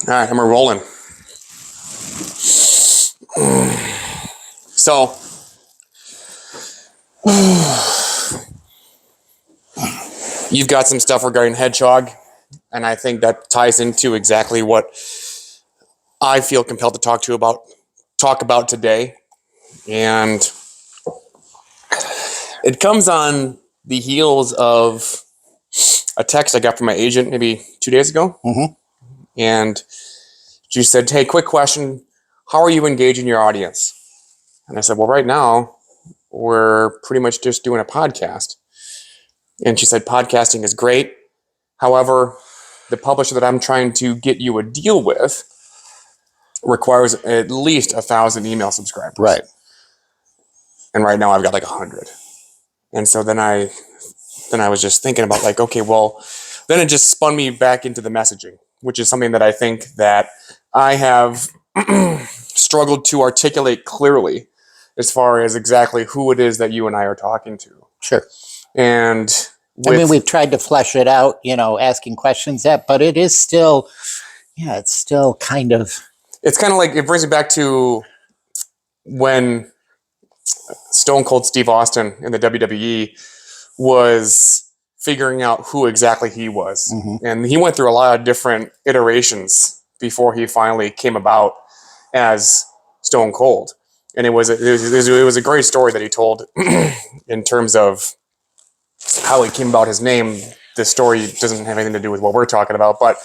All right, and we're rolling. So, you've got some stuff regarding Hedgehog, and I think that ties into exactly what I feel compelled to talk about today. And it comes on the heels of a text I got from my agent maybe 2 days ago. Mm-hmm. And she said, hey, quick question. How are you engaging your audience? And I said, well, right now, we're pretty much just doing a podcast. And she said, podcasting is great. However, the publisher that I'm trying to get you a deal with requires at least 1,000 email subscribers. Right. And right now I've got like 100. And so then I was just thinking about like, okay, well, then it just spun me back into the messaging, which is something that I think that I have struggled to articulate clearly as far as exactly who it is that you and I are talking to. Sure. And we've tried to flesh it out, asking questions but it is still, it's still kind of. It's kind of like, it brings me back to when Stone Cold Steve Austin in the WWE was figuring out who exactly he was. Mm-hmm. And he went through a lot of different iterations before he finally came about as Stone Cold. And it was a great story that he told in terms of how he came about his name. The story doesn't have anything to do with what we're talking about, but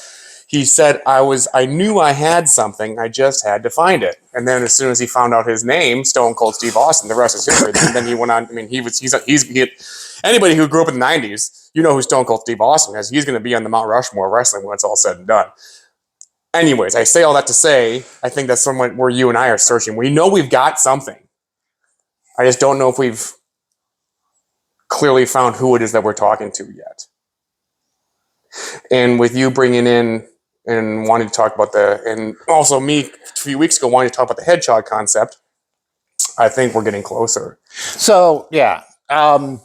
he said, I knew I had something, I just had to find it. And then as soon as he found out his name, Stone Cold Steve Austin, the rest is history. And then he went on, I mean, anybody who grew up in the 90s, you know who Stone Cold Steve Austin is. He's going to be on the Mount Rushmore of wrestling when it's all said and done. Anyways, I say all that to say, I think that's somewhat where you and I are searching. We know we've got something. I just don't know if we've clearly found who it is that we're talking to yet. And with you bringing in and wanting to talk about and also me a few weeks ago wanting to talk about the Hedgehog concept, I think we're getting closer. So, yeah. I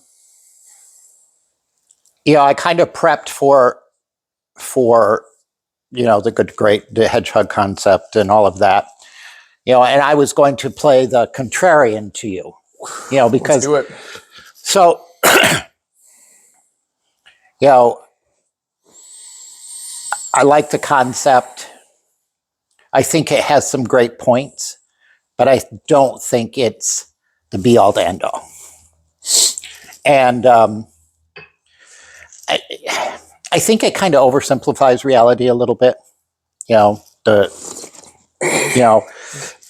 kind of prepped for the Hedgehog concept and all of that, and I was going to play the contrarian to you, because. Let's do it. So, I like the concept. I think it has some great points, but I don't think it's the be all to end all. And I think it kind of oversimplifies reality a little bit.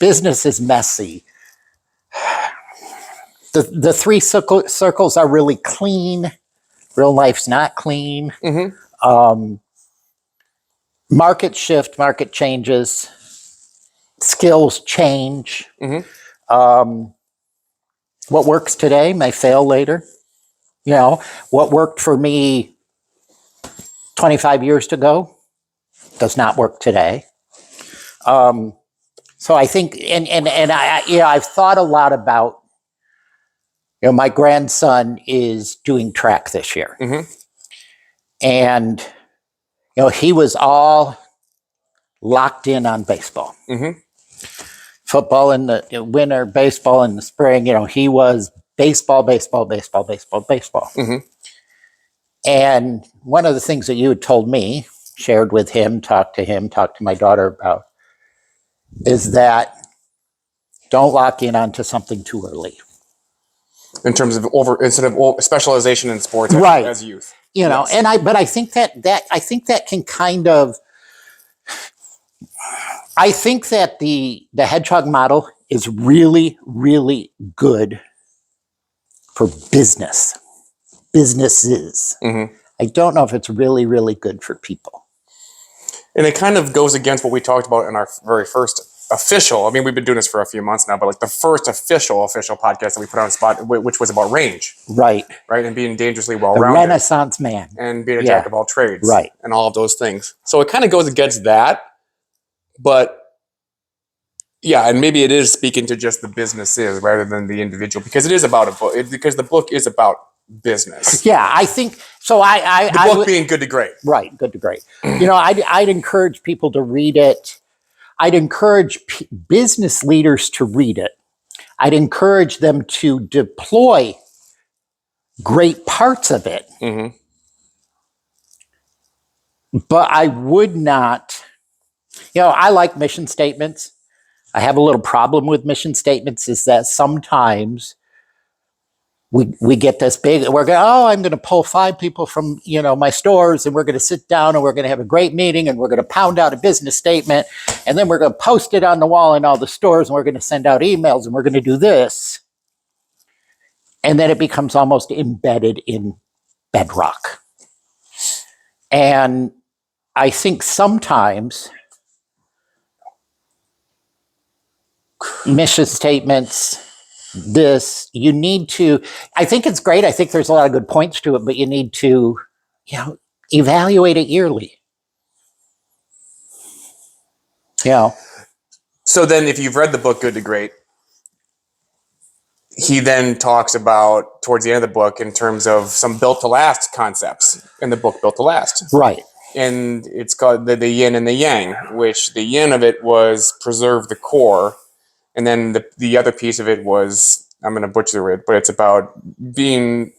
Business is messy. The three circles are really clean. Real life's not clean. Mm-hmm. Market shift, market changes, skills change. Mm-hmm. What works today may fail later. What worked for me 25 years ago does not work today. So I think, and I've thought a lot about, my grandson is doing track this year. Mm-hmm. And, he was all locked in on baseball. Mm-hmm. Football in the winter, baseball in the spring. He was baseball. Mm-hmm. And one of the things that you had told me, shared with him, talked to my daughter about, is that don't lock in onto something too early. In terms of instead of specialization in sports, right, as youth. Yes. But I think that can kind of. I think that the Hedgehog model is really, really good for businesses. Mm-hmm. I don't know if it's really, really good for people. And it kind of goes against what we talked about in our very first official. I mean, we've been doing this for a few months now, but like the first official podcast that we put on spot, which was about range. Right. Right. And being dangerously well-rounded. The Renaissance man. And being a jack of all trades. Right. And all of those things. So it kind of goes against that. But yeah, and maybe it is speaking to just the businesses rather than the individual, because it is about a book. Because the book is about business. Yeah, I think so. The book being Good to Great. Right, Good to Great. I'd encourage people to read it. I'd encourage business leaders to read it. I'd encourage them to deploy great parts of it. Mm-hmm. But I would not, I like mission statements. I have a little problem with mission statements is that sometimes we get this big, I'm going to pull 5 people from, my stores, and we're going to sit down and we're going to have a great meeting, and we're going to pound out a business statement, and then we're going to post it on the wall in all the stores, and we're going to send out emails, and we're going to do this. And then it becomes almost embedded in bedrock. And I think sometimes mission statements, you need to, I think it's great. I think there's a lot of good points to it, but you need to, evaluate it yearly. So then if you've read the book Good to Great, he then talks about towards the end of the book in terms of some built to last concepts in the book Built to Last. Right. And it's called the yin and the yang, which the yin of it was preserve the core. And then the other piece of it was, I'm going to butcher it, but it's about being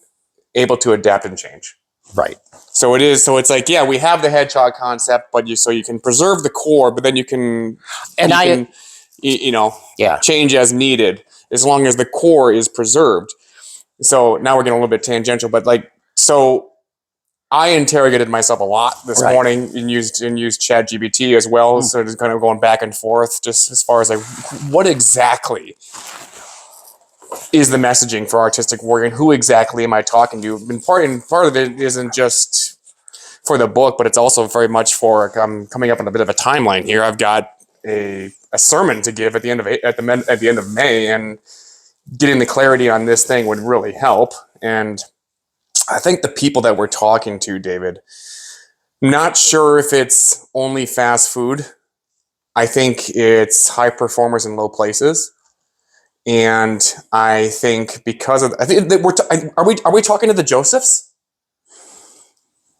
able to adapt and change. Right. So it's like, yeah, we have the hedgehog concept, but you can preserve the core, but then you can change as needed as long as the core is preserved. So now we're getting a little bit tangential, but I interrogated myself a lot this morning and used ChatGPT as well. So just kind of going back and forth just as far as what exactly is the messaging for Artistic Warrior and who exactly am I talking to? And part of it isn't just for the book, but it's also very much for, I'm coming up on a bit of a timeline here. I've got a sermon to give at the end of May, and getting the clarity on this thing would really help. And I think the people that we're talking to, David, not sure if it's only fast food. I think it's high performers in low places. And I think are we talking to the Josephs?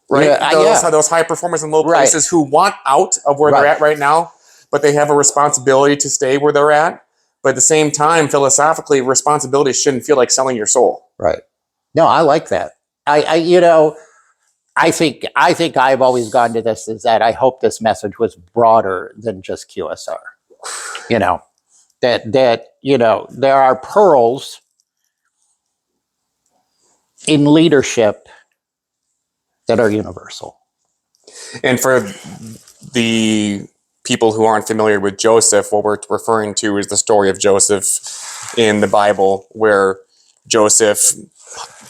Right? Yeah, those high performers in low places who want out of where they're at right now, but they have a responsibility to stay where they're at. But at the same time, philosophically, responsibility shouldn't feel like selling your soul. Right. No, I like that. I think I've always gone to this is that I hope this message was broader than just QSR. That there are pearls in leadership that are universal. And for the people who aren't familiar with Joseph, what we're referring to is the story of Joseph in the Bible, where Joseph,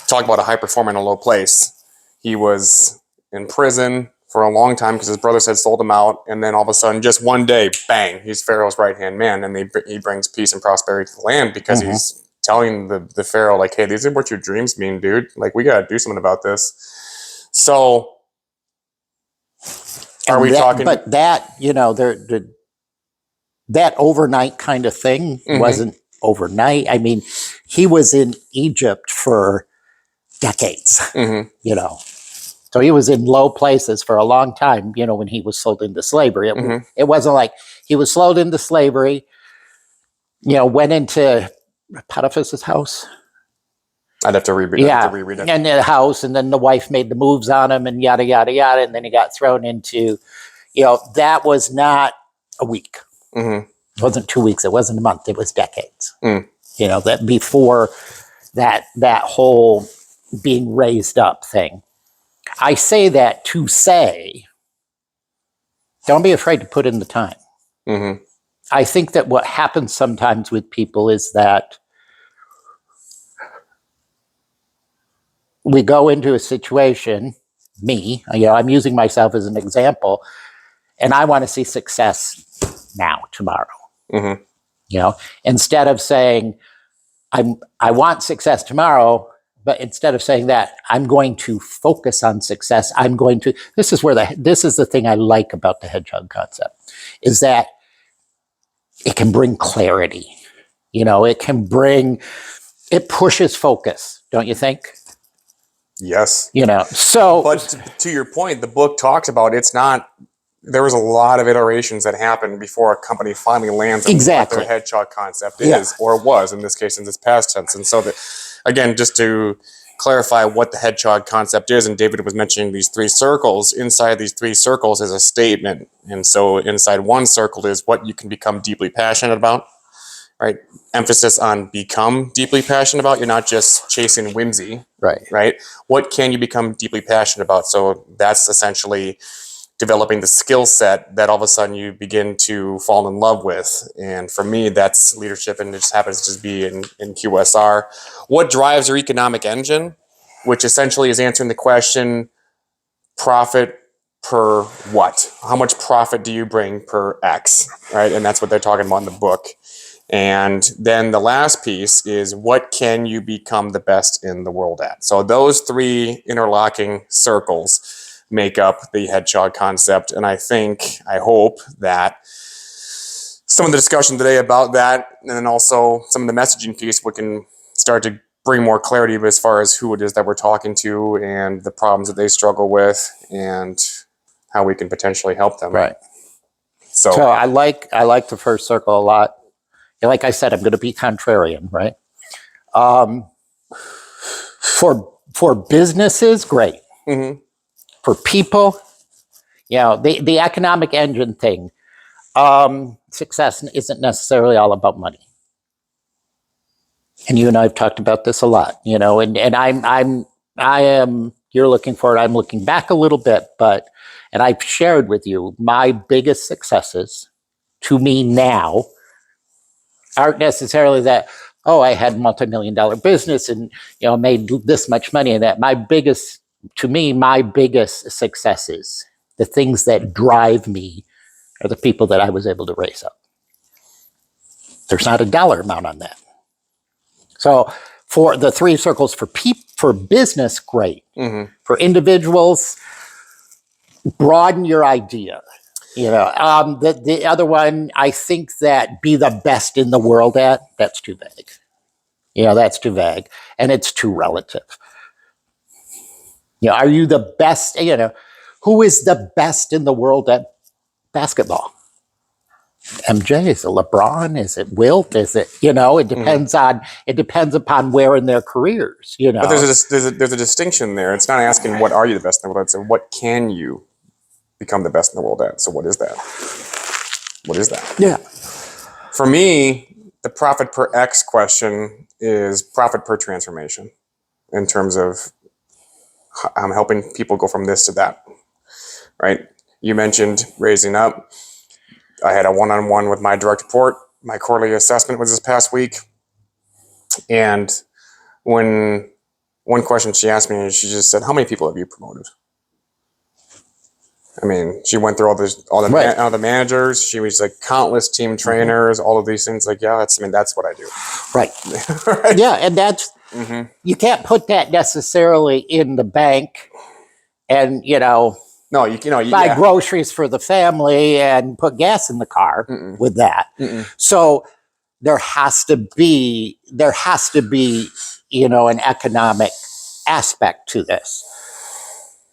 talk about a high performer in a low place. He was in prison for a long time because his brothers had sold him out. And then all of a sudden, just one day, bang, he's Pharaoh's right-hand man. And he brings peace and prosperity to the land because he's telling the Pharaoh, like, hey, these are what your dreams mean, dude. Like, we got to do something about this. So are we talking? But that, that overnight kind of thing wasn't overnight. I mean, he was in Egypt for decades, So he was in low places for a long time, when he was sold into slavery. It wasn't like he was sold into slavery, went into Potiphar's house. I'd have to reread it. And the house, and then the wife made the moves on him and yada, yada, yada. And then he got thrown into, that was not a week. It wasn't 2 weeks. It wasn't a month. It was decades. That before that whole being raised up thing. I say that to say, don't be afraid to put in the time. I think that what happens sometimes with people is that we go into a situation, I'm using myself as an example, and I want to see success now, tomorrow. Instead of saying, I want success tomorrow, but instead of saying that, I'm going to focus on success. This is the thing I like about the hedgehog concept, is that it can bring clarity. It pushes focus, don't you think? Yes. So But to your point, the book talks about it's not. There was a lot of iterations that happened before a company finally lands on Exactly. what their hedgehog concept Yeah. is, or was in this case, in this past tense. And so, again, just to clarify what the hedgehog concept is, and David was mentioning these three circles. Inside these three circles is a statement, and so inside one circle is what you can become deeply passionate about. Right? Emphasis on become deeply passionate about. You're not just chasing whimsy. right. Right? What can you become deeply passionate about? So that's essentially developing the skill set that all of a sudden you begin to fall in love with. And for me, that's leadership, and it just happens to just be in QSR. What drives your economic engine? Which essentially is answering the question, profit per what? How much profit do you bring per X? Right? And that's what they're talking about in the book. And then the last piece is, what can you become the best in the world at? So those three interlocking circles make up the hedgehog concept. And I hope that some of the discussion today about that, and then also some of the messaging piece, we can start to bring more clarity as far as who it is that we're talking to and the problems that they struggle with and how we can potentially help them. Right. So So I like the first circle a lot. Like I said, I'm going to be contrarian, right? For businesses, great. mhm. For people, the economic engine thing, success isn't necessarily all about money. And you and I have talked about this a lot, and I am, you're looking forward, I'm looking back a little bit, and I've shared with you my biggest successes to me now aren't necessarily that, oh, I had multi-million-dollar business and, made this much money and that. My biggest successes, the things that drive me, are the people that I was able to raise up. There's not a dollar amount on that. So for the three circles for business, great. Mm-hmm. For individuals, broaden your idea. The other one, I think that be the best in the world at, that's too vague. That's too vague, and it's too relative. Are you the best? Who is the best in the world at basketball? MJ? Is it LeBron? Is it Wilt? Is it, it depends on, it depends upon where in their careers, But there's a distinction there. It's not asking what are you the best in the world at, it's what can you become the best in the world at. So what is that? What is that? Yeah. For me, the profit per X question is profit per transformation, in terms of I'm helping people go from this to that, right? You mentioned raising up. I had a one-on-one with my direct report. My quarterly assessment was this past week. And when one question she asked me, she just said, how many people have you promoted? I mean, she went through all the managers. She was like countless team trainers, all of these things. Like, yeah, that's what I do. Right. Right. Yeah, and that's, you can't put that necessarily in the bank and, No, you buy groceries for the family and put gas in the car with that. So there has to be, an economic aspect to this.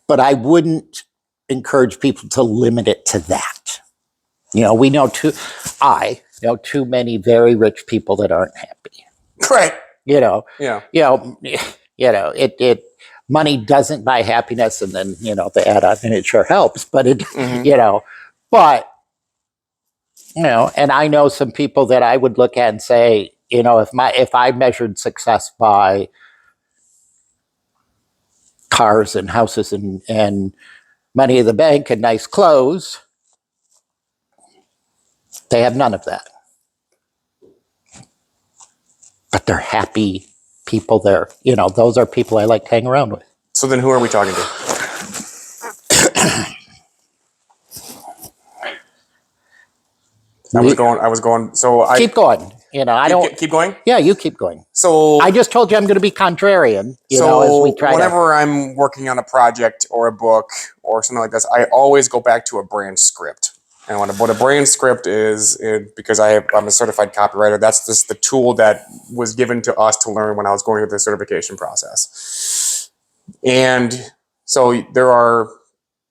But I wouldn't encourage people to limit it to that. We know too many very rich people that aren't happy. Right. Yeah. It money doesn't buy happiness, and then they add on, and it sure helps. But and I know some people that I would look at and say, if I measured success by cars and houses and money in the bank and nice clothes, they have none of that. But they're happy people. Those are people I like to hang around with. So then who are we talking to? I was going. So I keep going. I don't keep going. Yeah, you keep going. So I just told you I'm going to be contrarian. As we try whenever I'm working on a project or a book or something like this, I always go back to a brand script. And what a brand script is, because I'm a certified copywriter, that's just the tool that was given to us to learn when I was going through the certification process. And so there are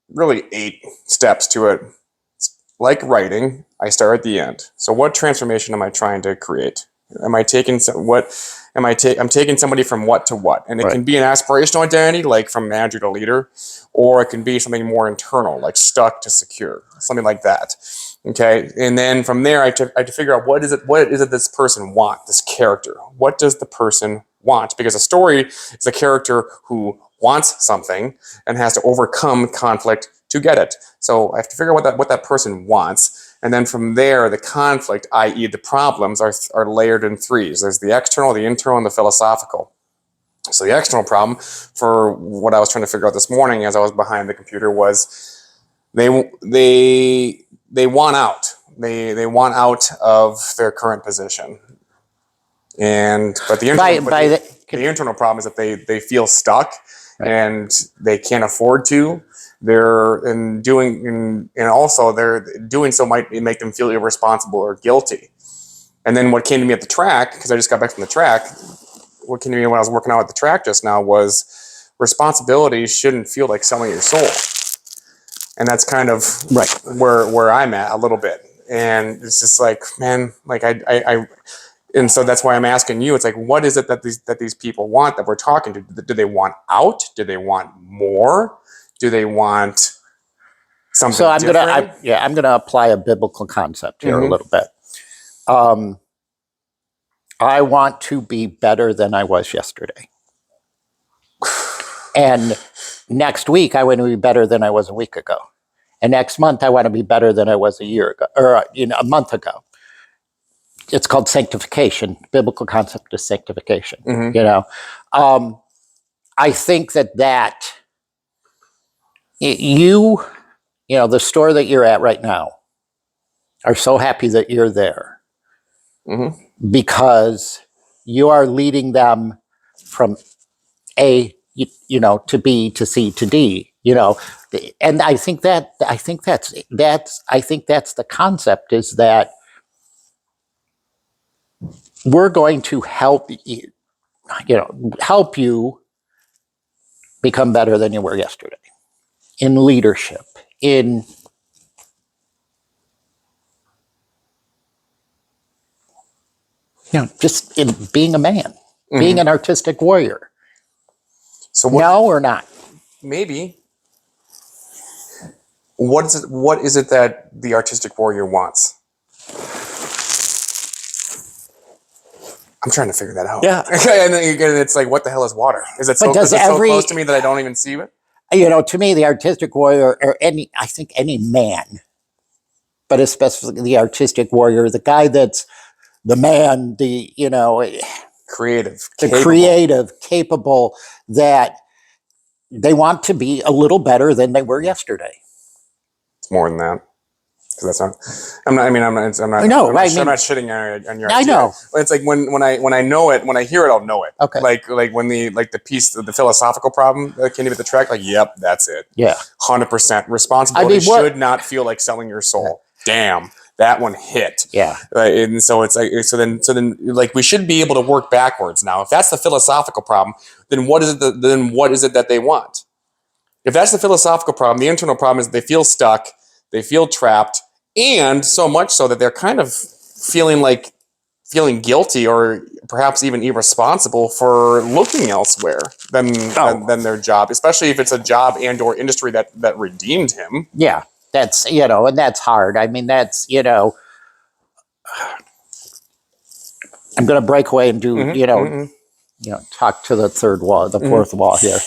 really 8 steps to it. Like writing, I start at the end. So what transformation am I trying to create? Am I taking I'm taking somebody from what to what? And it can be an aspirational identity, like from manager to leader, or it can be something more internal, like stuck to secure, something like that. Okay. And then from there, I have to figure out what is it this person want, this character? What does the person want? Because a story is a character who wants something and has to overcome conflict to get it. So I have to figure out what that person wants. And then from there, the conflict, i.e. the problems, are layered in 3s. There's the external, the internal, and the philosophical. So the external problem, for what I was trying to figure out this morning as I was behind the computer, was they want out. They want out of their current position. But the internal problem is that they feel stuck, and they can't afford to. And also they're doing so might make them feel irresponsible or guilty. And then what came to me at the track, because I just got back from the track, what came to me when I was working out at the track just now was responsibility shouldn't feel like selling your soul. And that's kind of where I'm at a little bit. And it's just like, man, like and so that's why I'm asking you. It's like, what is it that these people want that we're talking to? Do they want out? Do they want more? Do they want something different? I'm gonna apply a biblical concept here a little bit. I want to be better than I was yesterday, and next week I want to be better than I was a week ago, and next month I want to be better than I was a year ago, or a month ago. It's called sanctification. Biblical concept is sanctification. I think that the store that you're at right now are so happy that you're there because you are leading them from A, to B to C to D. And I think that's the concept, is that we're going to help you become better than you were yesterday in leadership, in just in being a man, being an artistic warrior. So no or not? Maybe. What is it that the artistic warrior wants? I'm trying to figure that out. Yeah. And then it's like, what the hell is water? Is it so close to me that I don't even see it? To me, the artistic warrior, or any man, but especially the artistic warrior, the guy that's the man, creative, capable, that they want to be a little better than they were yesterday. It's more than that. That's not. I'm not. I'm not shitting on your. I idea. know. It's like when I know it, when I hear it, I'll know it. Okay. Like when the piece, the philosophical problem that came to the track. Like, yep, that's it. Yeah. 100%. Responsibility should not feel like selling your soul. Damn, that one hit. Yeah. And so it's like so then like we should be able to work backwards now. If that's the philosophical problem, then what is it that they want? If that's the philosophical problem, the internal problem is they feel stuck, they feel trapped. And so much so that they're kind of feeling guilty or perhaps even irresponsible for looking elsewhere than their job, especially if it's a job and or industry that redeemed him. Yeah, that's, and that's hard. I mean, that's, I'm going to break away and do, talk to the third wall, the fourth wall here.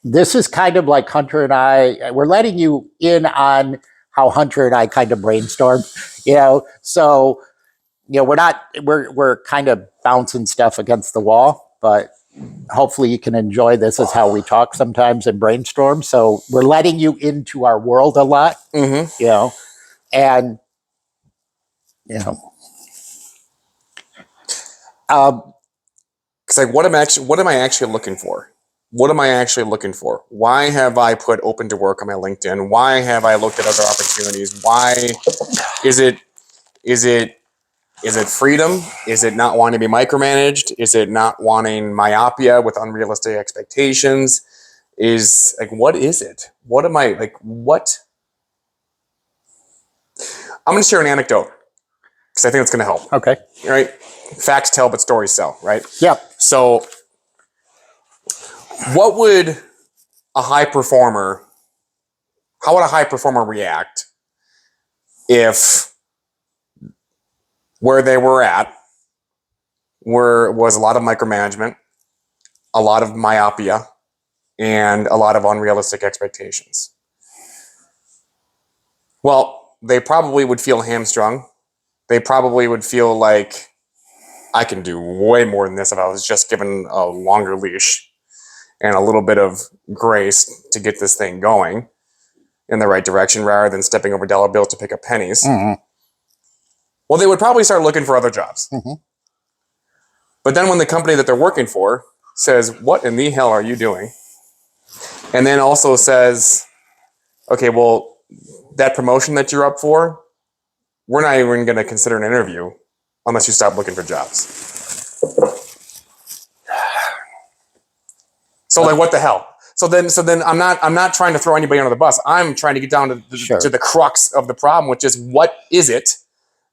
This is kind of like Hunter and I, we're letting you in on how Hunter and I kind of brainstorm, so, we're kind of bouncing stuff against the wall, but hopefully you can enjoy this as how we talk sometimes and brainstorm. So we're letting you into our world a lot, and, it's like, what am I actually looking for? What am I actually looking for? Why have I put open to work on my LinkedIn? Why have I looked at other opportunities? Why is it Is it freedom? Is it not wanting to be micromanaged? Is it not wanting myopia with unrealistic expectations? Is like, what is it? What am I like? What? I'm going to share an anecdote because I think it's going to help. Okay. Right? Facts tell, but stories sell. Right? Yep. So, what would a high performer? How would a high performer react if where they were at was a lot of micromanagement, a lot of myopia, and a lot of unrealistic expectations? Well, they probably would feel hamstrung. They probably would feel like I can do way more than this if I was just given a longer leash and a little bit of grace to get this thing going in the right direction rather than stepping over dollar bills to pick up pennies. Mhm. Well, they would probably start looking for other jobs. Mhm. But then when the company that they're working for says, what in the hell are you doing? And then also says, okay, well, that promotion that you're up for, we're not even going to consider an interview unless you stop looking for jobs. So like, what the hell? So then I'm not trying to throw anybody under the bus. I'm trying to get down to Sure. to the crux of the problem, which is what is it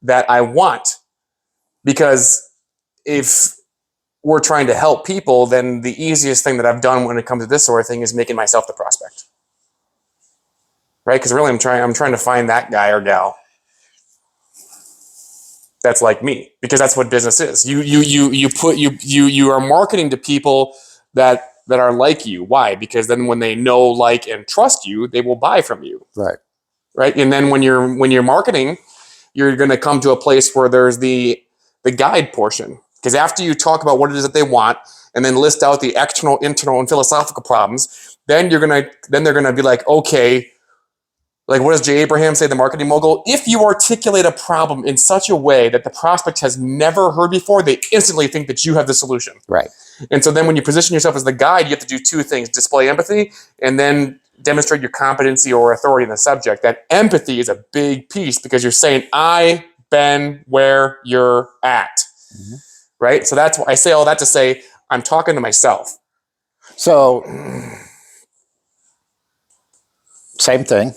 that I want? Because if we're trying to help people, then the easiest thing that I've done when it comes to this sort of thing is making myself the prospect. Right? Because really I'm trying to find that guy or gal that's like me, because that's what business is. You are marketing to people that are like you. Why? Because then when they know, like, and trust you, they will buy from you. Right. Right? And then when you're marketing, you're going to come to a place where there's the guide portion. Because after you talk about what it is that they want and then list out the external, internal, and philosophical problems, then they're gonna be like, okay, like what does Jay Abraham say, the marketing mogul? If you articulate a problem in such a way that the prospect has never heard before, they instantly think that you have the solution. Right. And so then when you position yourself as the guide, you have to do two things: display empathy and then demonstrate your competency or authority in the subject. That empathy is a big piece because you're saying, I've been where you're at. Mm-hmm. Right? So that's why I say all that to say I'm talking to myself. So, same thing.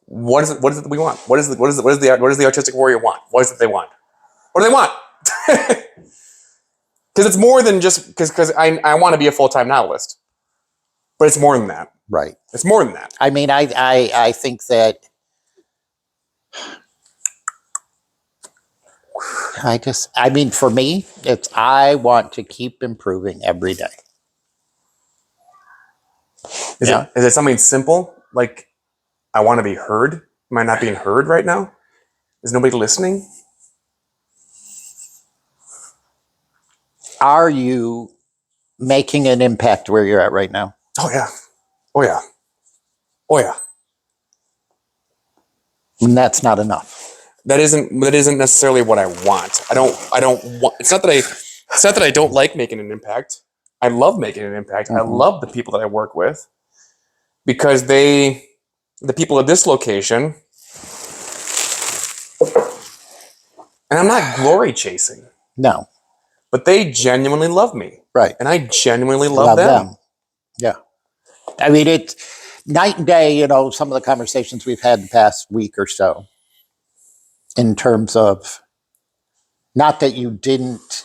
What is it that we want? What is the artistic warrior want? What is it they want? What do they want? Because it's more than just because I want to be a full-time novelist. But it's more than that. Right. It's more than that. I mean, I think that for me, it's I want to keep improving every day. Is it something simple? Like, I want to be heard? Am I not being heard right now? Is nobody listening? Are you making an impact where you're at right now? Oh, yeah. Oh, yeah. Oh, yeah. And that's not enough. That isn't necessarily what I want. I don't want, it's not that I don't like making an impact. I love making an impact. Mm-hmm. I love the people that I work with because the people at this location, and I'm not glory chasing. No. But they genuinely love me. Right. And I genuinely love them. Yeah. I mean, it's night and day, some of the conversations we've had the past week or so in terms of not that you didn't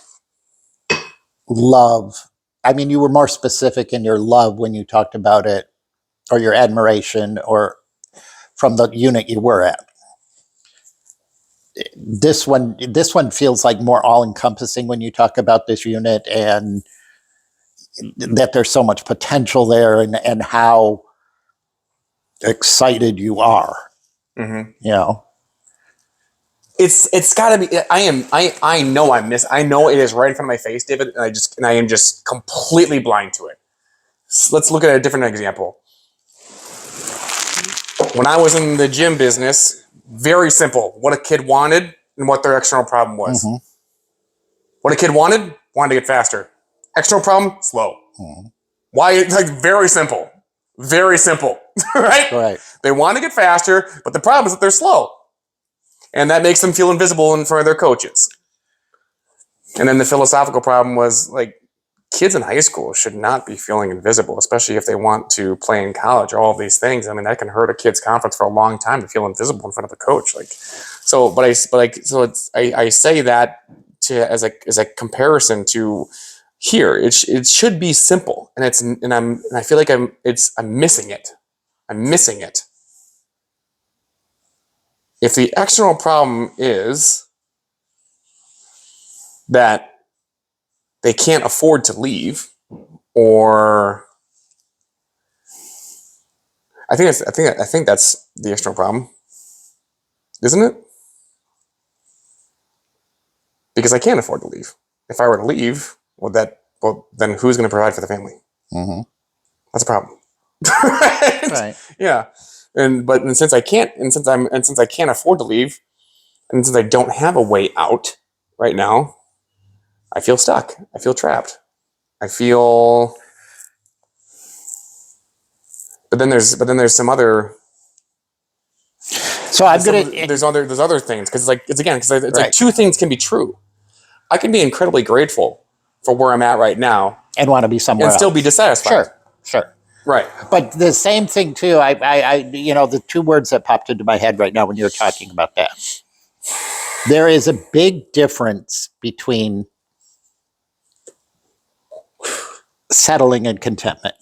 love, I mean, you were more specific in your love when you talked about it or your admiration or from the unit you were at. This one feels like more all-encompassing when you talk about this unit and that there's so much potential there and how excited you are. Mm-hmm. It's got to be. I know I know it is right in front of my face, David, and I am just completely blind to it. So let's look at a different example. When I was in the gym business, very simple: what a kid wanted and what their external problem was. Mm-hmm. What a kid wanted to get faster. External problem, slow. Mm-hmm. Why? It's like very simple, right? Right. They want to get faster, but the problem is that they're slow. And that makes them feel invisible in front of their coaches. And then the philosophical problem was like kids in high school should not be feeling invisible, especially if they want to play in college or all of these things. I mean, that can hurt a kid's confidence for a long time to feel invisible in front of a coach. Like, so, I say that as a comparison to here. It should be simple, and I feel like I'm missing it. I'm missing it. If the external problem is that they can't afford to leave, or I think that's the external problem, isn't it? Because I can't afford to leave. If I were to leave, then who's going to provide for the family? Mm-hmm. That's a problem. Right. Yeah. And since I can't afford to leave, and since I don't have a way out right now, I feel stuck. I feel trapped. I feel. But then there's some other. So I'm gonna. There's other things, because it's Right. like two things can be true. I can be incredibly grateful for where I'm at right now And want to be somewhere and still else. be dissatisfied. Sure. Right. But the same thing too. I the two words that popped into my head right now when you were talking about that. There is a big difference between settling and contentment,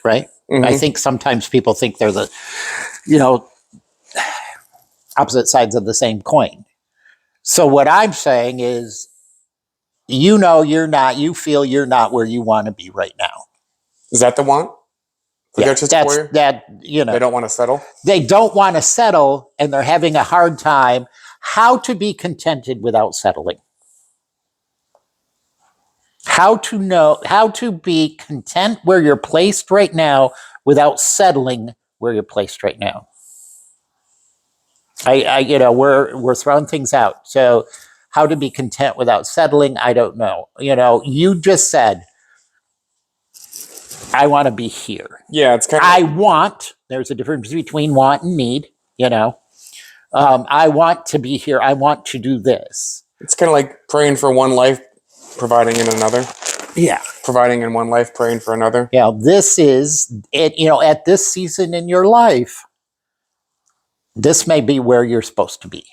right? Mhm. I think sometimes people think they're the, opposite sides of the same coin. So what I'm saying is, you feel you're not where you want to be right now. Is that the want? Yeah, Egotistic warrior? They don't want to settle. They don't want to settle, and they're having a hard time how to be contented without settling. How to be content where you're placed right now without settling where you're placed right now. We're throwing things out. So how to be content without settling, I don't know. You just said, I want to be here. Yeah, it's kind of. There's a difference between want and need, I want to be here. I want to do this. It's kind of like praying for one life, providing in another. Yeah. Providing in one life, praying for another. Yeah, this is it. At this season in your life, this may be where you're supposed to be.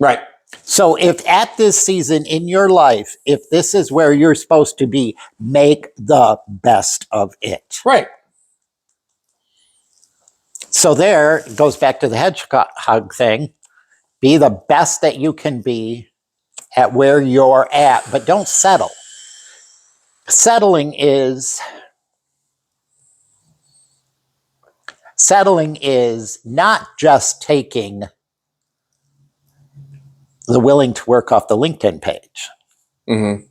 Right. So if at this season in your life, if this is where you're supposed to be, make the best of it. Right. So there it goes back to the hedgehog thing. Be the best that you can be at where you're at, but don't settle. Settling is not just taking the willing to work off the LinkedIn page. Mm-hmm.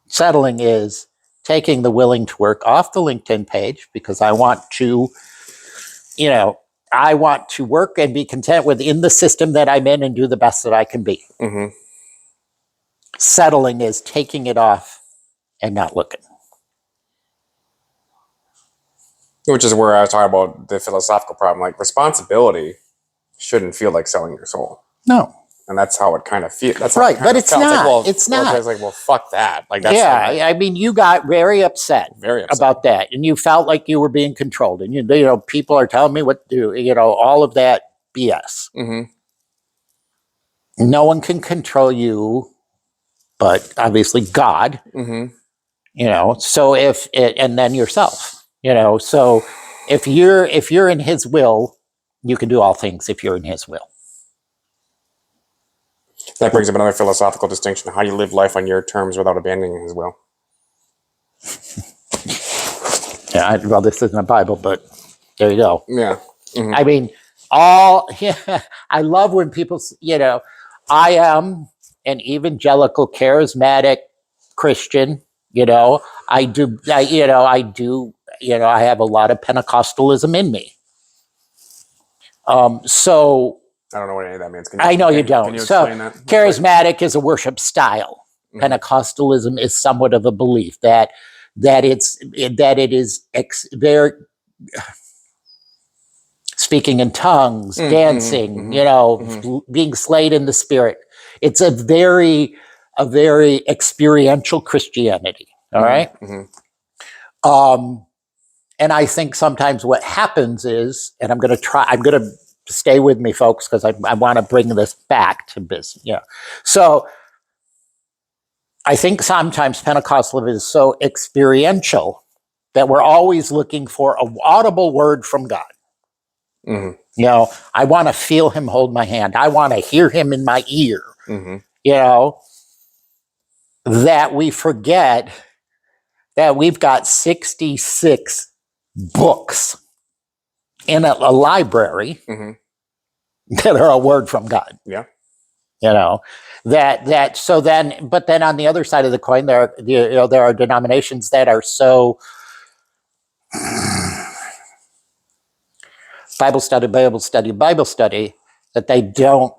Settling is taking the willing to work off the LinkedIn page because I want to work and be content within the system that I'm in and do the best that I can be. Mm-hmm. Settling is taking it off and not looking. Which is where I was talking about the philosophical problem. Like, responsibility shouldn't feel like selling your soul. No. And that's how it kind of feels. That's right, but it's not. It's not. It's like, well, fuck that. Like, that's I mean, you got very upset about that, and you felt like you were being controlled, and people are telling me what to do. All of that BS. Mm-hmm. No one can control you, but obviously God. Mm-hmm. So and then yourself. So if you're in His will, you can do all things if you're in His will. That brings up another philosophical distinction: how you live life on your terms without abandoning His will. Yeah, well, this isn't a Bible, but there you go. Yeah. Mm-hmm. I mean, I love when people, I am an evangelical, charismatic Christian. I have a lot of Pentecostalism in me. So I don't know what any of that means. I know you don't. Can you So explain that? charismatic is a worship style. Mhm. Pentecostalism is somewhat of a belief that it is very speaking in tongues, dancing, mhm, being slayed in the spirit. It's a very a very experiential Christianity. All right. Mm-hmm. And I think sometimes what happens is, and I'm going to stay with me, folks, because I want to bring this back to business. Yeah. So I think sometimes Pentecostalism is so experiential that we're always looking for an audible word from God. Mm-hmm. You know, I want to feel him hold my hand. I want to hear him in my ear. Mm-hmm. You know, that we forget that we've got 66 books in a library Mm-hmm. that are a word from God. Yeah. You know, but then on the other side of the coin, there are denominations that are so Bible study that they don't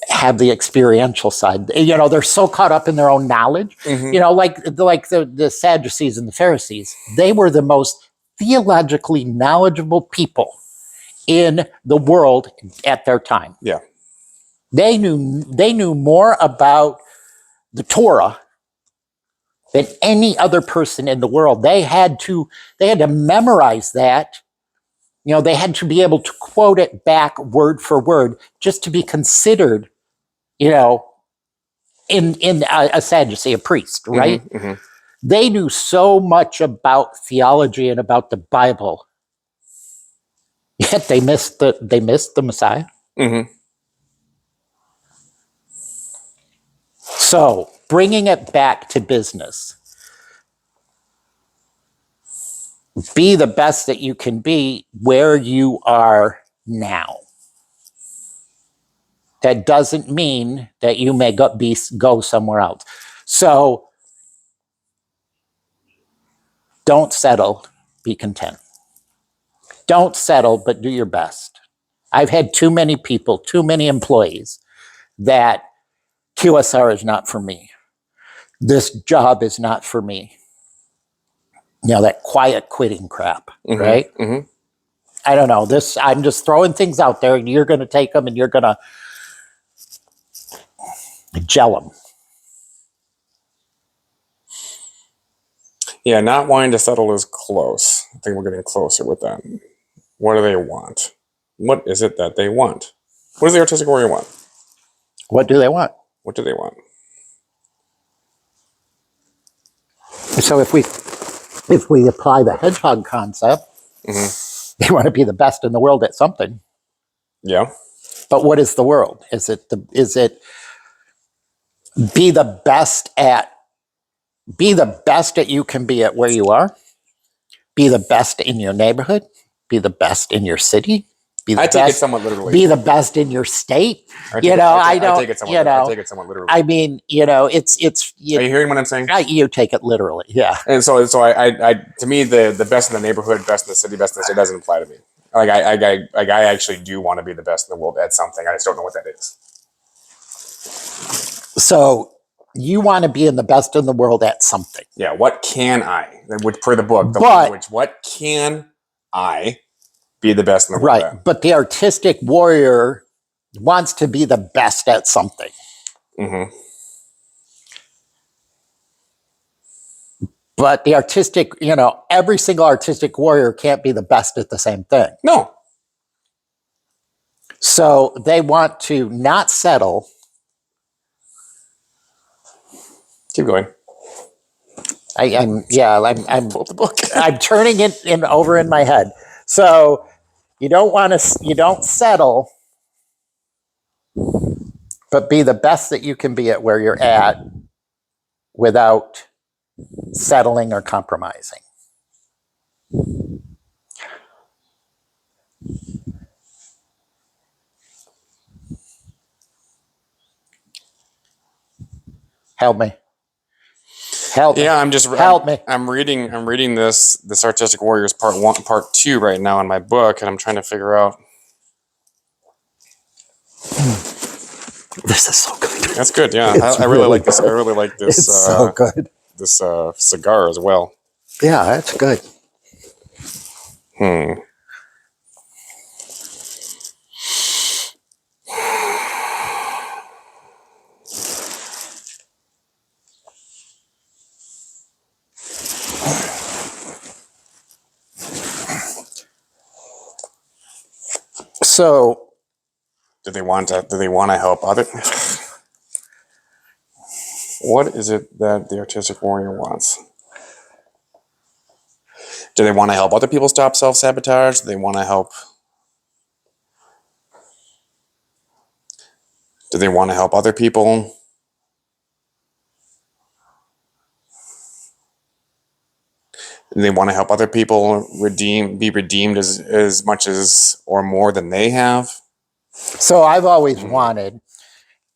have the experiential side. You know, they're so caught up in their own knowledge. Mm-hmm. You know, like the Sadducees and the Pharisees, they were the most theologically knowledgeable people in the world at their time. Yeah. They knew more about the Torah than any other person in the world. They had to memorize that. You know, they had to be able to quote it back word for word just to be considered, you know, in a Sadducee, a priest, right? Mm-hmm. Mm-hmm. They knew so much about theology and about the Bible, yet they missed the Messiah. Mm-hmm. So, bringing it back to business, be the best that you can be where you are now. That doesn't mean that you may go somewhere else. So, don't settle, be content. Don't settle, but do your best. I've had too many people, too many employees that QSR is not for me. This job is not for me. You know, that quiet quitting crap, Mm-hmm. right? Mm-hmm. I don't know. I'm just throwing things out there and you're going to take them and you're going to gel them. Yeah, not wanting to settle is close. I think we're getting closer with that. What do they want? What is it that they want? What does the artistic warrior want? What do they want? What do they want? So if we apply the hedgehog concept, Mm-hmm. they want to be the best in the world at something. Yeah. But what is the world? Is it be the best that you can be at where you are? Be the best in your neighborhood? Be the best in your city? I take it somewhat literally. Be the best in your state. I take it somewhat literally. I mean, you know, it's. Are you hearing what I'm saying? You take it literally, yeah. And so I to me, the best in the neighborhood, best in the city, best in the state doesn't apply to me. I actually do want to be the best in the world at something. I just don't know what that is. So you want to be in the best in the world at something. Yeah. What can I? Per the book, the But- language. What can I be the best in the world Right. at? But the artistic warrior wants to be the best at something. Mm-hmm. But the artistic, you know, every single artistic warrior can't be the best at the same thing. No. So they want to not settle. Keep going. I'm Pull up the book. I'm turning it over in my head. So you don't settle, but be the best that you can be at where you're at without settling or compromising. Help me. Yeah, I'm just Help me. I'm reading this Artistic Warriors Part 1, Part 2 right now in my book, and I'm trying to figure out. This is so good. That's good. Yeah, I really really like this. I really like this. It's so good. This cigar as well. Yeah, that's good. So Do they want to help other? What is it that the artistic warrior wants? Do they want to help other people stop self-sabotage? Do they want to help? Do they want to help other people? Do they want to help other people be redeemed as much as or more than they have? So I've always wanted,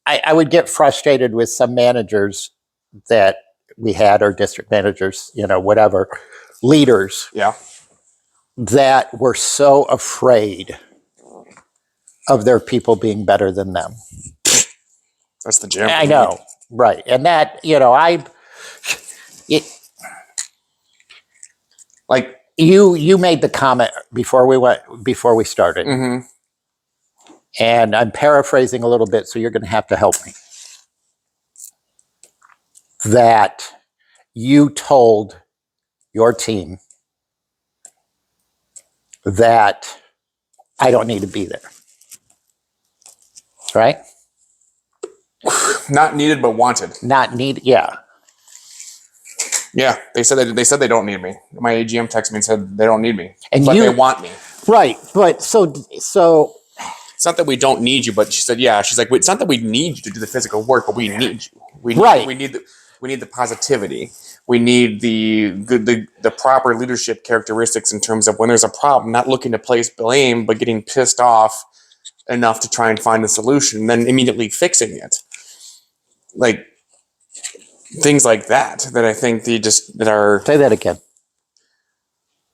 I would get frustrated with some managers that we had, or district managers, whatever, leaders Yeah. that were so afraid of their people being better than them. That's the gym. I know, right. And that, Like, you made the comment before we started. mm-hmm. And I'm paraphrasing a little bit, so you're going to have to help me. That you told your team that I don't need to be there. Right? Not needed, but wanted. Not need, yeah. Yeah, they said they don't need me. My AGM texted me and said they don't need me, And but you- they want me. Right. But so It's not that we don't need you, but she said, yeah. She's like, it's not that we need you to do the physical work, but we need you. We need the positivity. We need the proper leadership characteristics in terms of when there's a problem, not looking to place blame, but getting pissed off enough to try and find the solution, and then immediately fixing it. Like things like that I think that are say that again.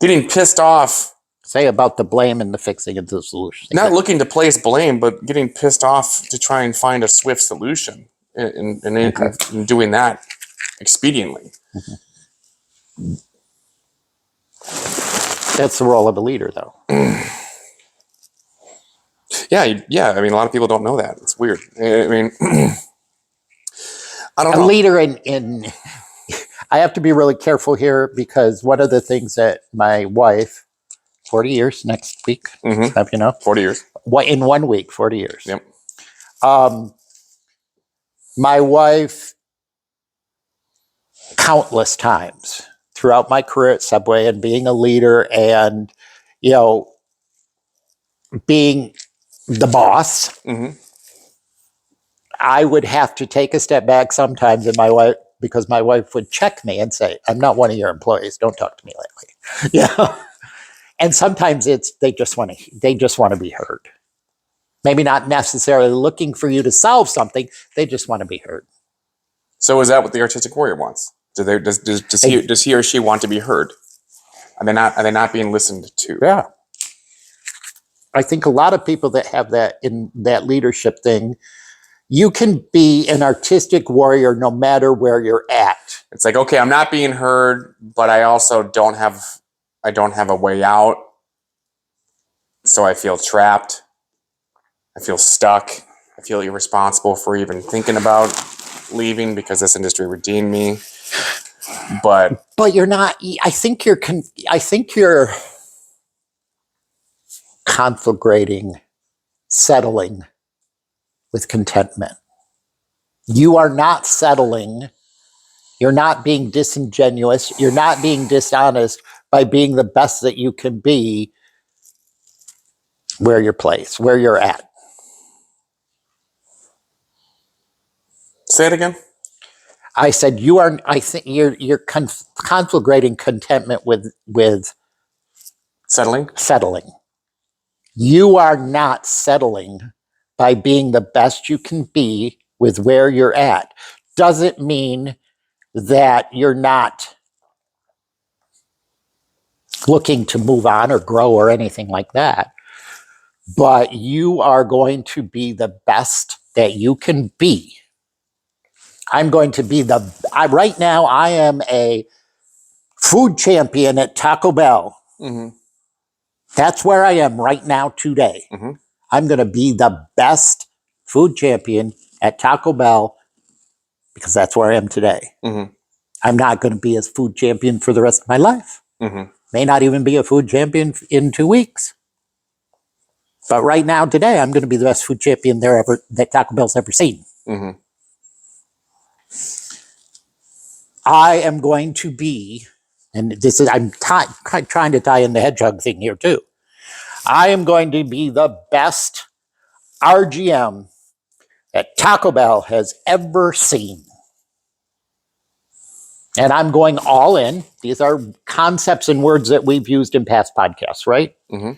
getting pissed off. Say about the blame and the fixing of the solution. Not looking to place blame, but getting pissed off to try and find a swift solution and doing that expediently. Mm-hmm. That's the role of a leader, though. Yeah. I mean, a lot of people don't know that. It's weird. I mean, I don't know. A leader in I have to be really careful here, because one of the things that my wife, 40 years next week, Mm-hmm. 40 years. In 1 week, 40 years. Yep. My wife, countless times throughout my career at Subway and being a leader and, being the boss, Mm-hmm. I would have to take a step back sometimes, because my wife would check me and say, "I'm not one of your employees. Don't talk to me lately." Yeah. And sometimes they just want to be heard. Maybe not necessarily looking for you to solve something. They just want to be heard. So is that what the artistic warrior wants? Does he or she want to be heard? Are they not being listened to? Yeah. I think a lot of people that have that in that leadership thing, you can be an artistic warrior no matter where you're at. It's like, okay, I'm not being heard, but I also don't have a way out. So I feel trapped. I feel stuck. I feel irresponsible for even thinking about leaving because this industry redeemed me. But you're not. I think you're conflagrating settling with contentment. You are not settling. You're not being disingenuous. You're not being dishonest by being the best that you can be where you're at. say it again. I said I think you're conflagrating contentment with Settling. You are not settling by being the best you can be with where you're at. Doesn't mean that you're not looking to move on or grow or anything like that. But you are going to be the best that you can be. I'm going to be right now, I am a food champion at Taco Bell. Mm-hmm. That's where I am right now today. Mm-hmm. I'm going to be the best food champion at Taco Bell because that's where I am today. Mm-hmm. I'm not going to be a food champion for the rest of my life. Mm-hmm. May not even be a food champion in 2 weeks. But right now, today, I'm going to be the best food champion that Taco Bell's ever seen. Mm-hmm. I am going to be, and this is, I'm trying to tie in the hedgehog thing here too. I am going to be the best RGM that Taco Bell has ever seen. And I'm going all in. These are concepts and words that we've used in past podcasts, right? Mm-hmm.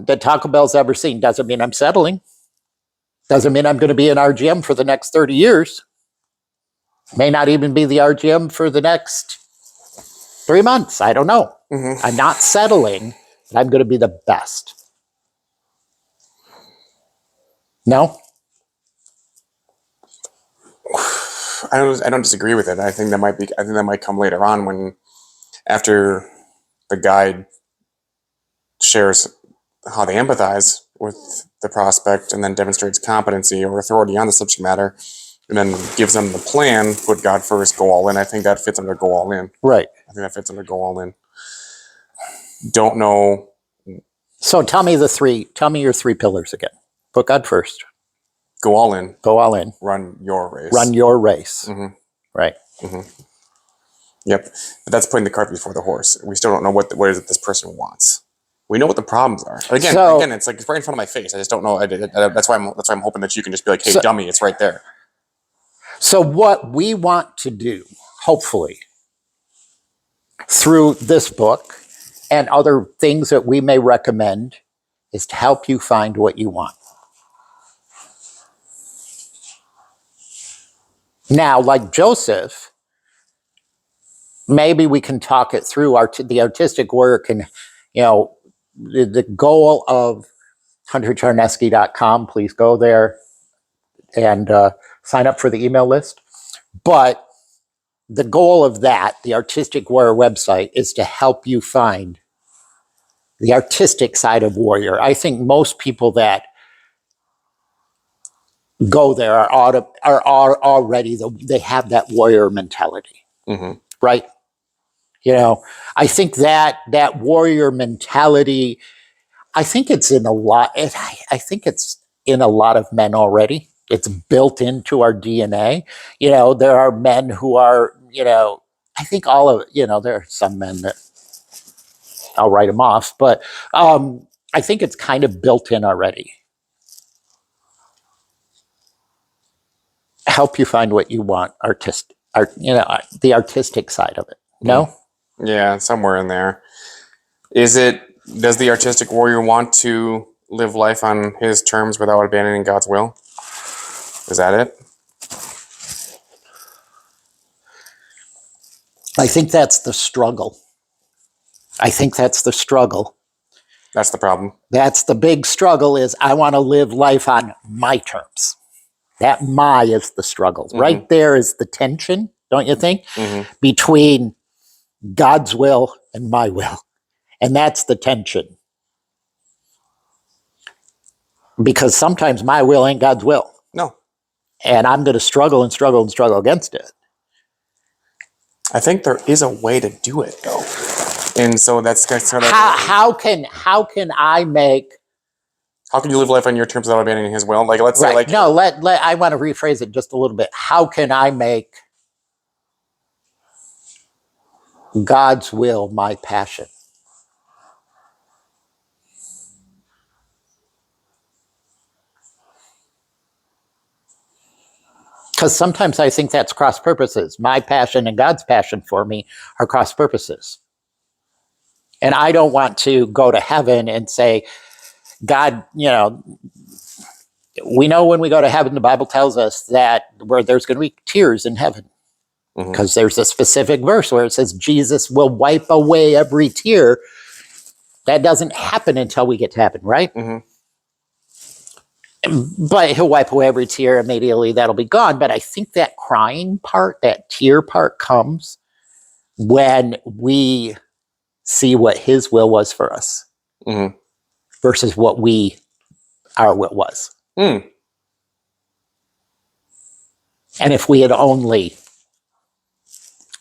That Taco Bell's ever seen. Doesn't mean I'm settling. Doesn't mean I'm going to be an RGM for the next 30 years. May not even be the RGM for the next 3 months. I don't know. Mm-hmm. I'm not settling, but I'm going to be the best. No? I don't disagree with it. I think that might come later on when, after the guide shares how they empathize with the prospect and then demonstrates competency or authority on the subject matter, and then gives them the plan, put God first, go all in. I think that fits under go all in. Right. I think that fits under go all in. Don't know. So tell me your 3 pillars again. Put God first. Go all in. Go all in. Run your race. Run your race. Mm-hmm. Right. Mm-hmm. Yep. But that's putting the cart before the horse. We still don't know what it is that this person wants. We know what the problems are. Again, it's like it's right in front of my face. I just don't know. That's why I'm hoping that you can just be like, hey, dummy, it's right there. So what we want to do, hopefully, through this book and other things that we may recommend, is to help you find what you want. Now, like Joseph, maybe we can talk it through the artistic work and, the goal of huntercharneski.com. Please go there and sign up for the email list. But the goal of that, the Artistic Warrior website, is to help you find the artistic side of warrior. I think most people that go there are already they have that warrior mentality, right? I think that warrior mentality, I think it's in a lot. I think it's in a lot of men already. It's built into our DNA. There are men who are, I think there are some men that I'll write them off, but I think it's kind of built in already. Help you find what you want, the artistic side of it. No? Yeah, somewhere in there. Does the artistic warrior want to live life on his terms without abandoning God's will? Is that it? I think that's the struggle. That's the problem. That's the big struggle, is I want to live life on my terms. That my is the struggle. Mm-hmm. Right there is the tension, don't you think? Mm-hmm. Between God's will and my will. And that's the tension. Because sometimes my will ain't God's will. No. And I'm going to struggle against it. I think there is a way to do it, though. And so that's sort of... How can I make... How can you live life on your terms without abandoning his will? Like, let's say, like... No, I want to rephrase it just a little bit. How can I make God's will my passion? Because sometimes I think that's cross purposes. My passion and God's passion for me are cross purposes. And I don't want to go to heaven and say, God, we know when we go to heaven, the Bible tells us that where there's going to be tears in heaven. Because there's a specific verse where it says Jesus will wipe away every tear. That doesn't happen until we get to heaven, right? Mm-hmm. But he'll wipe away every tear immediately. That'll be gone. But I think that crying part, that tear part, comes when we see what his will was for us versus what our will was. And if we had only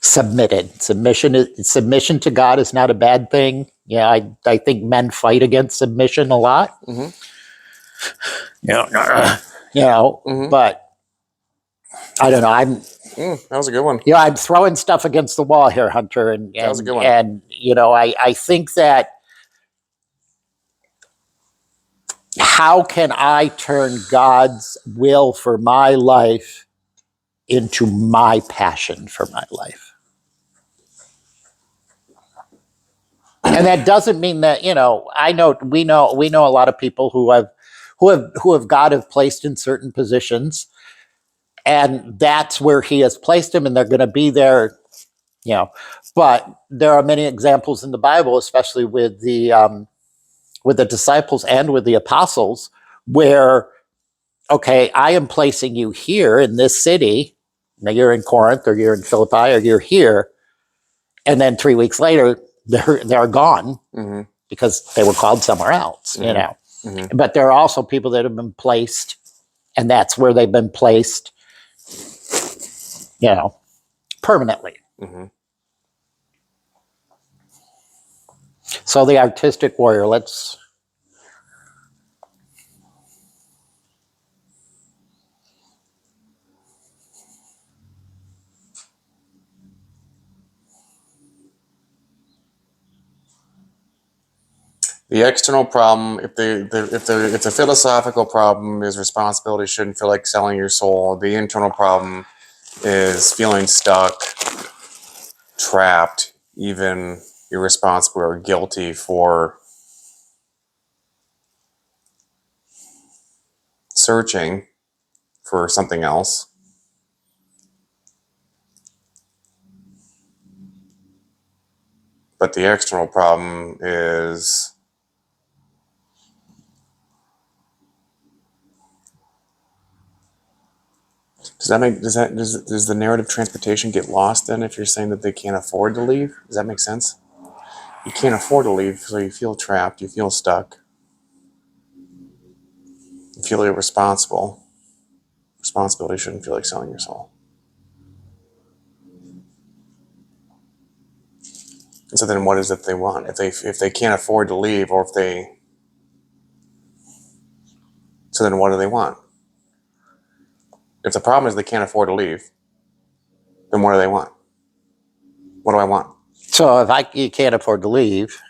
submitted. Submission to God is not a bad thing. Yeah, I think men fight against submission a lot. Mhm. Mhm. But I don't know. That was a good one. I'm throwing stuff against the wall here, Hunter, That was a good one. and I think that how can I turn God's will for my life into my passion for my life? And that doesn't mean that, we know a lot of people who have God have placed in certain positions, and that's where he has placed them, and they're going to be there, but there are many examples in the Bible, especially with the disciples and with the apostles, where, okay, I am placing you here in this city. Now you're in Corinth, or you're in Philippi, or you're here, and then 3 weeks later they're gone Mm-hmm. because they were called somewhere else. Mm-hmm. But there are also people that have been placed, and that's where they've been placed, permanently. Mm-hmm. So the artistic warrior, The external problem, if the philosophical problem is responsibility shouldn't feel like selling your soul, the internal problem is feeling stuck, trapped, even irresponsible or guilty for searching for something else. But the external problem is does the narrative transportation get lost then if you're saying that they can't afford to leave? Does that make sense? You can't afford to leave, so you feel trapped, you feel stuck, you feel irresponsible. Responsibility shouldn't feel like selling your soul. And so then what is it they want? If they can't afford to leave, or so then what do they want? If the problem is they can't afford to leave, then what do they want? What do I want? so if you can't afford to leave.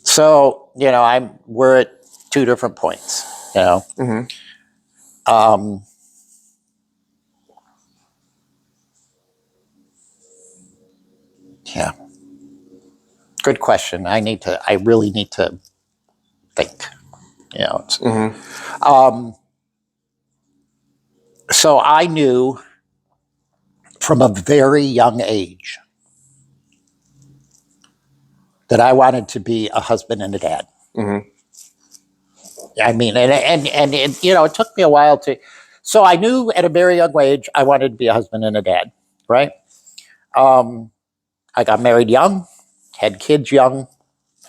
So, we're at two different points, Mm-hmm. Yeah. Good question. I really need to think, Mm-hmm. So I knew from a very young age that I wanted to be a husband and a dad. Mm-hmm. I mean, and it, it took me a while so I knew at a very young age I wanted to be a husband and a dad, right? I got married young, had kids young,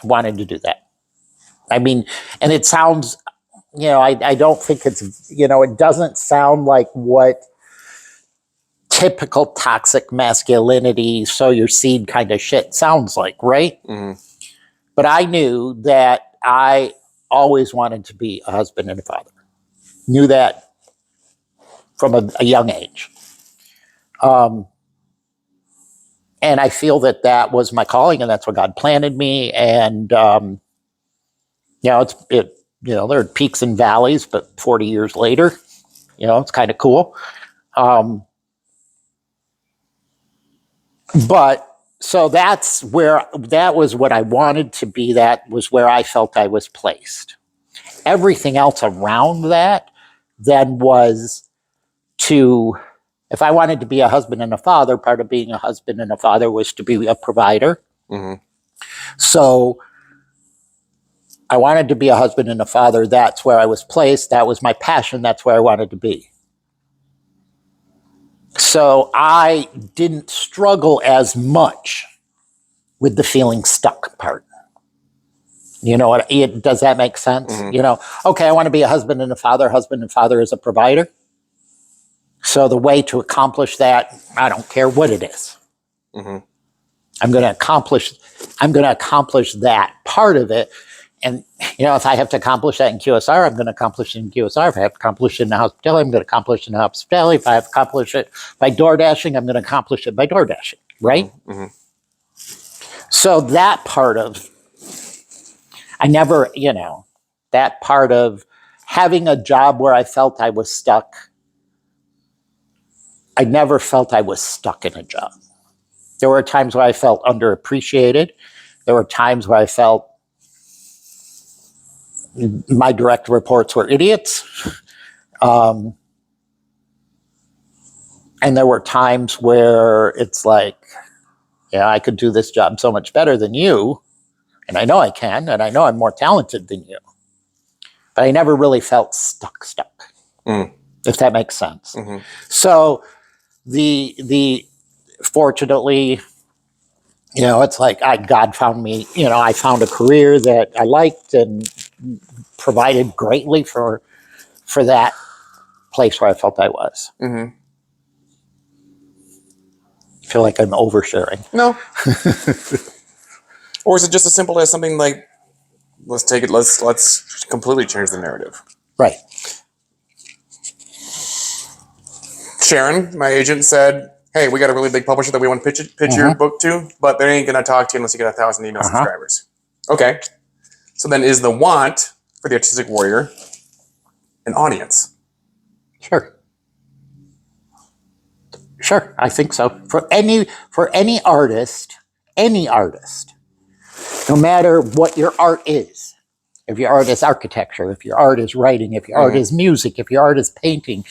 wanted to do that. I mean, and it sounds, I don't think it's, it doesn't sound like what typical toxic masculinity, sow your seed kind of shit sounds like, right? Mm-hmm. But I knew that I always wanted to be a husband and a father. Knew that from a young age. And I feel that was my calling, and that's where God planted me. And, there are peaks and valleys, but 40 years later, it's kind of cool. But so that was what I wanted to be. That was where I felt I was placed. Everything else around that then was if I wanted to be a husband and a father, part of being a husband and a father was to be a provider. Mm-hmm. So I wanted to be a husband and a father. That's where I was placed. That was my passion. That's where I wanted to be. So I didn't struggle as much with the feeling stuck part. Does that make sense? Mm-hmm. Okay, I want to be a husband and a father. Husband and father is a provider. So the way to accomplish that, I don't care what it is. Mm-hmm. I'm going to accomplish that part of it. And, if I have to accomplish that in QSR, I'm going to accomplish it in QSR. If I have to accomplish it in hospitality, I'm going to accomplish it in hospitality. If I have to accomplish it by door dashing, I'm going to accomplish it by door dashing, right? Mm-hmm. So that part of, I never, that part of having a job where I felt I was stuck, I never felt I was stuck in a job. There were times where I felt underappreciated. There were times where I felt my direct reports were idiots. And there were times where it's like, I could do this job so much better than you. And I know I can, and I know I'm more talented than you. But I never really felt stuck, if that makes sense. Mm-hmm. So the fortunately, it's like God found me, I found a career that I liked and provided greatly for that place where I felt I was. Mm-hmm. I feel like I'm oversharing. No. Or is it just as simple as something like, let's completely change the narrative. Right. Sharon, my agent, said, hey, we got a really big publisher that we want to pitch your book to, but they ain't going to talk to you unless you get 1,000 email subscribers. Okay. So then is the want for the Artistic Warrior an audience? Sure. I think so. For any artist, no matter what your art is, if your art is architecture, if your art is writing, if your art is music, if your art is painting,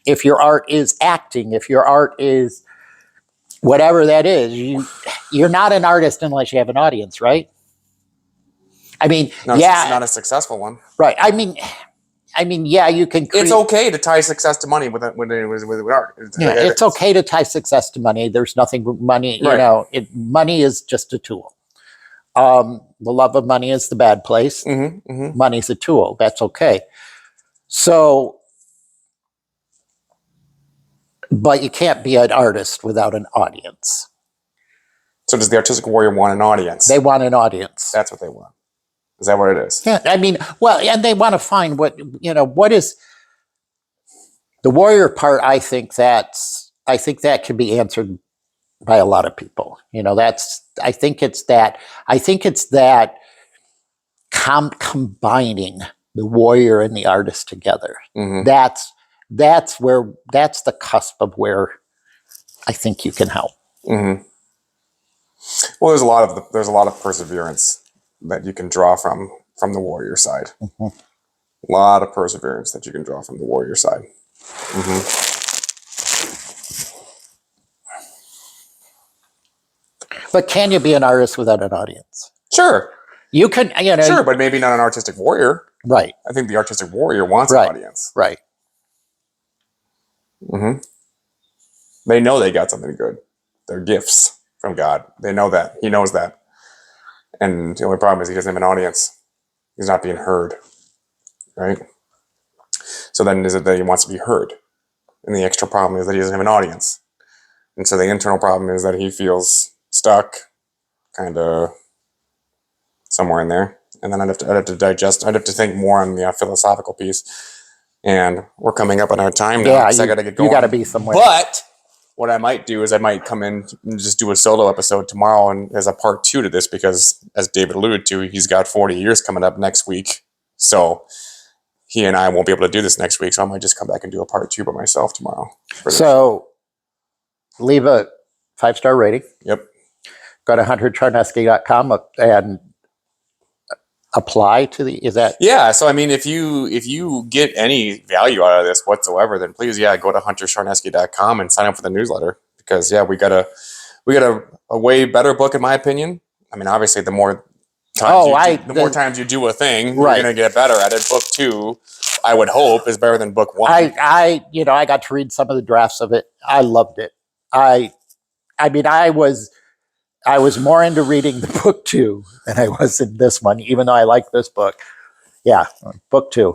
if your art is acting, if your art is whatever that is, you're not an artist unless you have an audience, right? I mean, It's not a successful one. Right. I mean, you can. It's okay to tie success to money with art. It's okay to tie success to money. There's nothing money. Right. Money is just a tool. The love of money is the bad place. Mm-hmm. Mm-hmm. Money's a tool. That's okay. So, but you can't be an artist without an audience. So does the Artistic Warrior want an audience? They want an audience. That's what they want. Is that what it is? Yeah, and they want to find what is the warrior part. I think that can be answered by a lot of people. I think it's that combining the warrior and the artist together. Mm-hmm. That's the cusp of where I think you can help. Mm-hmm. Well, there's a lot of perseverance that you can draw from the warrior side. Mm-hmm. A lot of perseverance that you can draw from the warrior side. Mm-hmm. But can you be an artist without an audience? Sure. You can, Sure, but maybe not an artistic warrior. Right. I think the artistic warrior wants an audience. Right. Mm-hmm. They know they got something good. They're gifts from God. They know that. He knows that. And the only problem is he doesn't have an audience. He's not being heard. Right? So then is it that he wants to be heard? And the extra problem is that he doesn't have an audience. And so the internal problem is that he feels stuck, kind of somewhere in there. And then I'd have to digest. I'd have to think more on the philosophical piece. And we're coming up on our time now. Yeah, so I got to get going. You got to be somewhere. But what I might do is I might come in and just do a solo episode tomorrow and as a part 2 to this, because as David alluded to, he's got 40 years coming up next week. So he and I won't be able to do this next week. So I might just come back and do a part 2 by myself tomorrow. So leave a 5-star rating. Yep. Go to huntercharneski.com and apply to is that? Yeah. So, I mean, if you get any value out of this whatsoever, then please, go to huntercharneski.com and sign up for the newsletter, because we got a way better book, in my opinion. I mean, obviously the more more times you do a thing, right, you're going to get better at it. Book 2, I would hope, is better than book 1. I got to read some of the drafts of it. I loved it. I mean, I was more into reading the book 2 than I was in this one, even though I like this book. Yeah, book 2.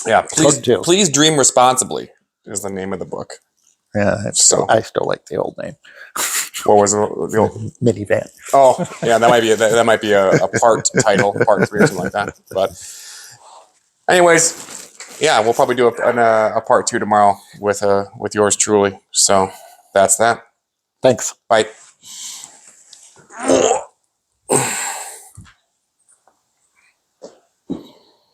Yeah, book 2. Please Dream Responsibly is the name of the book. Yeah, So- I still like the old name, What was the old? minivan. Oh, yeah, that might be a part title, part 3 or something like that. But, anyways, yeah, we'll probably do a part 2 tomorrow with yours truly. So that's that. Thanks. Bye.